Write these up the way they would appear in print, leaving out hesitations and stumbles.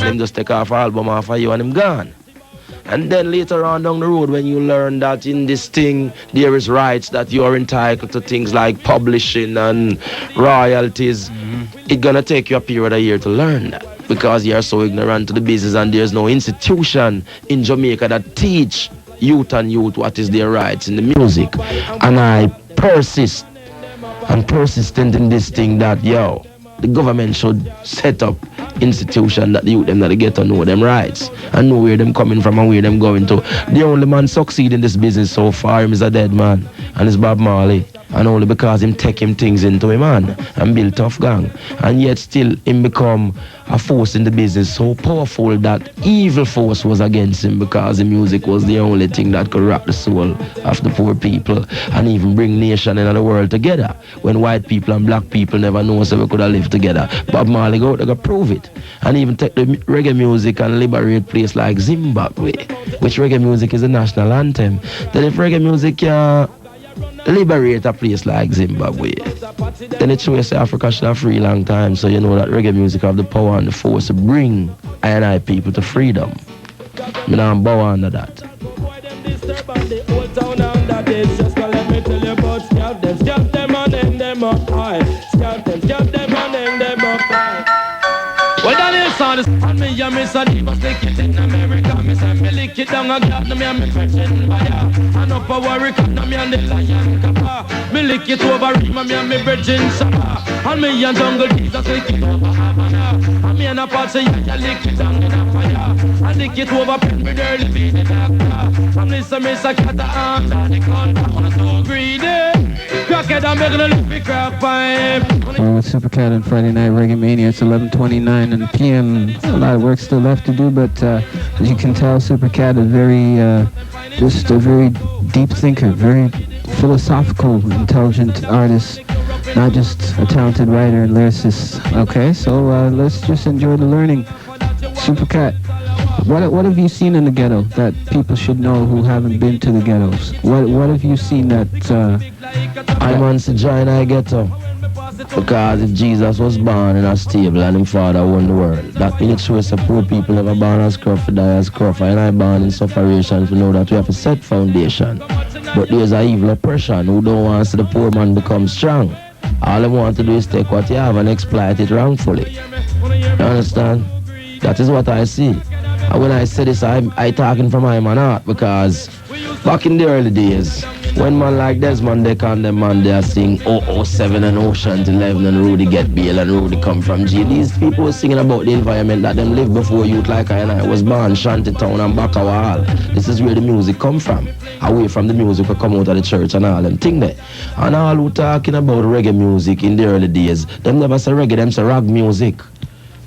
Them just take off album off of you and them gone. And then later on down the road, when you learn that in this thing there is rights, that you are entitled to things like publishing and royalties, it's gonna take you a period of year to learn that, because you are so ignorant to the business, and there's no institution in Jamaica that teach youth what is their rights in the music. And I persist and persistent in this thing that the government should set up institution that the youth them that they get to know them rights and know where them coming from and where them going to. The only man succeed in this business so far him is a dead man, and it's Bob Marley. And only because him take him things into him man and build tough gang. And yet still him become a force in the business so powerful that evil force was against him, because the music was the only thing that could rock the soul of the poor people and even bring nation in the world together. When white people and black people never know so we could have lived together. Bob Marley go out to prove it. And even take the reggae music and liberate place like Zimbabwe, which reggae music is a national anthem. Then if reggae music liberate a place like Zimbabwe, then it shows Africa should have free long time. So you know that reggae music have the power and the force to bring I people to freedom. Me now bow under that. Well, Daniel saw this on me, and me said he must take it in America. Me said me lick it down again, me and me virgin buyer. And up a worry, come me and the lion kappa. Me lick it over Rima, me and me virgin Saba. And me and Jungle Jesus lick it over Havana. And me and a part say, yeah, lick it down in a fire. And lick it over pen with early baby doctor. And listen, me say, cat the arms and the gun. I'm so greedy. Crackhead, I'm making a lippy crack pipe. We're with Supercat on Friday Night Reggaemania. It's 11:29 in the PM. A lot of work still left to do, but as you can tell, Supercat is just a very deep thinker, very philosophical, intelligent artist, not just a talented writer and lyricist. Okay, so let's just enjoy the learning. Supercat, what have you seen in the ghetto that people should know who haven't been to the ghettos? What have you seen that I want to join a ghetto? Because if Jesus was born in a stable and his father won the world, that means it shows that poor people never born as scruff, die as scruff, and I born in sufferation to know that we have a set foundation. But there's an evil oppression who don't want to see the poor man become strong. All they want to do is take what you have and exploit it wrongfully. You understand? That is what I see. And when I say this, I talking from my man heart, because back in the early days, when man like Desmond Deck and them man, they are sing 007 and Ocean's 11 and Rudy Get Bail and Rudy Come From G. These people were singing about the environment that them live before youth like I and I was born, Shantytown and Bakawa. This is where the music come from. Away from the music we come out of the church and all them thing there. And all who talking about reggae music in the early days, them never say reggae, them say rock music.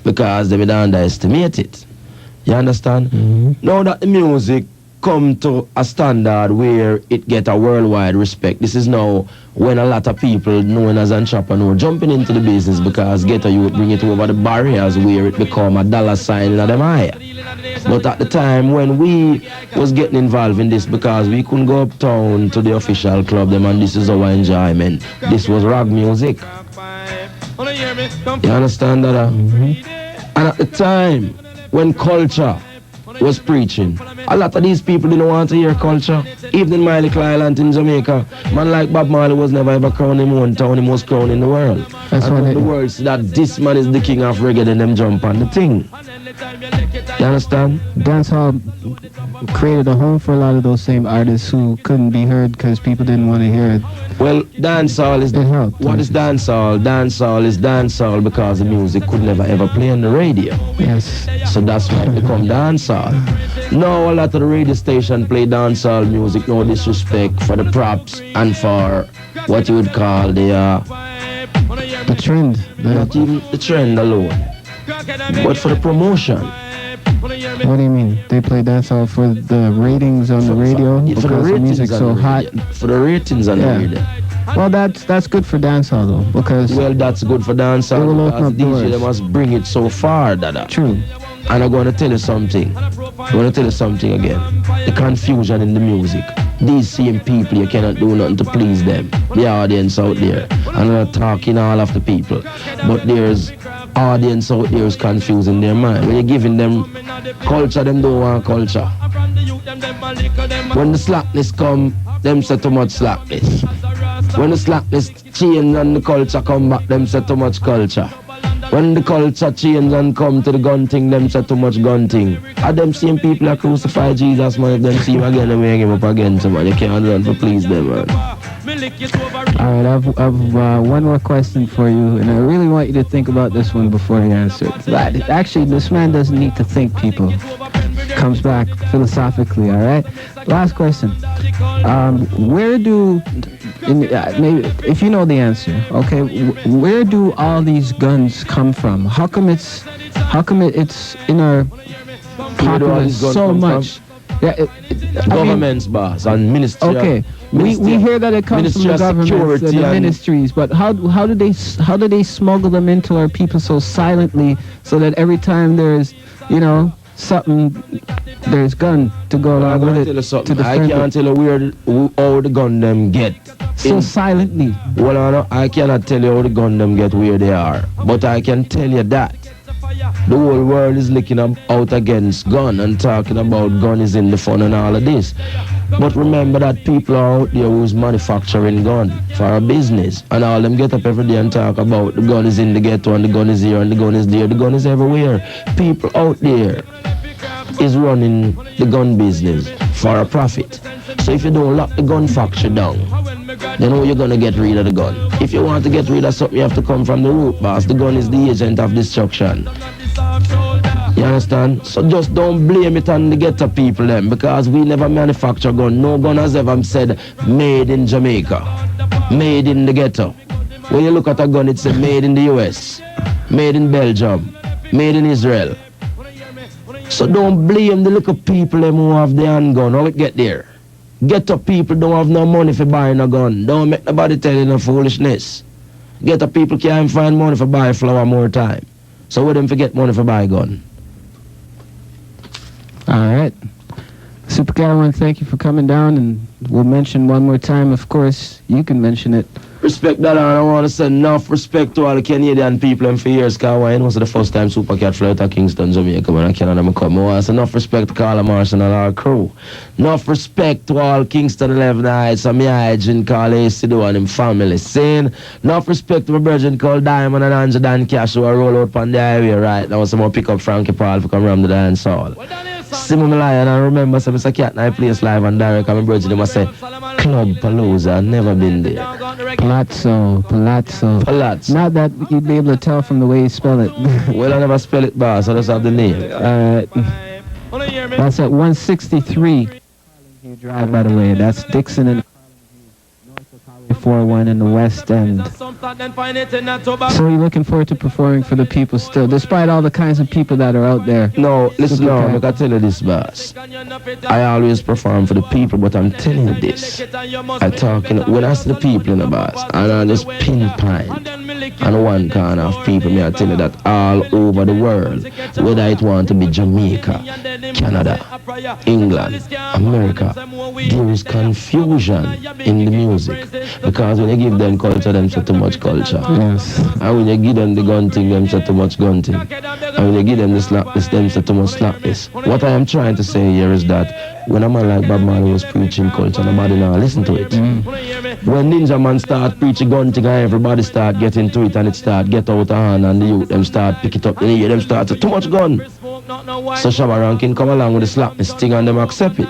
Because they don't underestimate it. You understand? Now that the music come to a standard where it get a worldwide respect, this is now when a lot of people known as entrepreneur jumping into the business, because ghetto youth bring it over the barriers where it become a dollar sign in them eye. But at the time when we was getting involved in this, because we couldn't go uptown to the official club them, and this is our enjoyment, this was rock music. You understand that? And at the time when culture was preaching, a lot of these people didn't want to hear culture. Even in my little island in Jamaica, man like Bob Marley was never ever crowned in one town, he was crowned in the world. That's and when the world see that this man is the king of reggae, then them jump on the thing. You understand? Dancehall created a home for a lot of those same artists who couldn't be heard because people didn't want to hear it. Well, dancehall is what is dancehall? Dancehall is dancehall because the music could never ever play on the radio. Yes. So that's why it become dancehall. Now a lot of the radio station play dancehall music, no disrespect for the props and for what you would call the trend. Not even the trend alone, but for the promotion. What do you mean? They play dancehall for the ratings on the radio because the music's so hot. For the ratings on the radio. Well, that's good for dancehall though, because that's good for dancehall. It will open up doors. DJ they must bring it so far, Dada. True. And I'm going to tell you something. I'm going to tell you something again. The confusion in the music. These same people, you cannot do nothing to please them. The audience out there. And I'm not talking all of the people. But there's audience out there is confusing their mind. When you're giving them culture, them don't want culture. When the slackness come, them say too much slackness. When the slackness change and the culture come back, them say too much culture. When the culture change and come to the gun thing, them say too much gun thing. And them same people that crucify Jesus, man, if them see him again, they hang him up again, so man, you can't run for please them, man. Alright, I've one more question for you, and I really want you to think about this one before you answer it. Actually, this man doesn't need to think, people. Comes back philosophically, alright? Last question. Where do, maybe if you know the answer, okay, where do all these guns come from? How come it's in our populace so much? Yeah, governments, boss, and ministry. Okay, we hear that it comes from the governments and the ministries, but how do they smuggle them into our people so silently, so that every time there's, something, there's gun to go along with it. I can't tell you how the gun them get. So silently. Well, I cannot tell you how the gun them get where they are, but I can tell you that the whole world is looking out against gun and talking about gun is in the fun and all of this. But remember that people are out there who's manufacturing gun for a business, and all them get up every day and talk about the gun is in the ghetto and the gun is here and the gun is there. The gun is everywhere. People out there is running the gun business for a profit. So if you don't lock the gun factory down, then how you're gonna get rid of the gun? If you want to get rid of something, you have to come from the root, boss. The gun is the agent of destruction. You understand? So just don't blame it on the ghetto people them, because we never manufacture gun. No gun has ever said made in Jamaica, made in the ghetto. When you look at a gun, it says made in the US, made in Belgium, made in Israel. So don't blame the little people them who have the handgun. How it get there? Ghetto people don't have no money for buying a gun. Don't make nobody tell you no foolishness. Ghetto people can't find money for buy flour more time. So where them forget money for buy gun? Alright. Super Cat, I want to thank you for coming down, and we'll mention one more time, of course, you can mention it. Respect that, and I want to send enough respect to all the Canadian people and for years, because it was the first time Super Cat flew out of Kingston, Jamaica, when I Canada come. I want enough respect to Carla Marshall and our crew. Enough respect to all Kingston 11 Heights and me Hygiene, Carl Asido and him family. Saying enough respect to my brethren called Diamond and Angela Dan Cash who are roll out on the highway right now. Someone pick up Frankie Paul for come ram the dance hall. Simon Lion, and remember, so Mr. Cat and I place live and direct, and my brethren, they must say, Club Palooza, never been there. Palazzo. Not that you'd be able to tell from the way you spell it. Well, I never spell it, boss, I just have the name. That's at 163 you drive, by the way. That's Dixon and 401 in the West End. So you're looking forward to performing for the people still, despite all the kinds of people that are out there? No, listen, no, I can tell you this, boss. I always perform for the people, but I'm telling you this. I'm talking, when I see the people in the boss, and I just pinpoint on one kind of people, I tell you that all over the world, whether it want to be Jamaica, Canada, England, America, there is confusion in the music. Because when you give them culture, them say too much culture. Yes. And when you give them the gun thing, them say too much gun thing. And when you give them the slackness, them say too much slackness. What I am trying to say here is that when a man like Bob Marley was preaching culture, nobody now listen to it. When Ninja Man start preaching gun thing, and everybody start getting to it, and it start get out of hand, and the youth them start pick it up, and you hear them start say too much gun. So Shabba Rankin come along with the slackness thing and them accept it.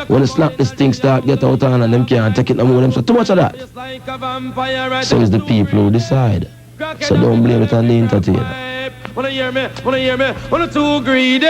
When the slackness thing start get out of hand and them can't take it no more, them say too much of that. So it's the people who decide. So don't blame it on the entertainer. Wanna hear me? Wanna too greedy?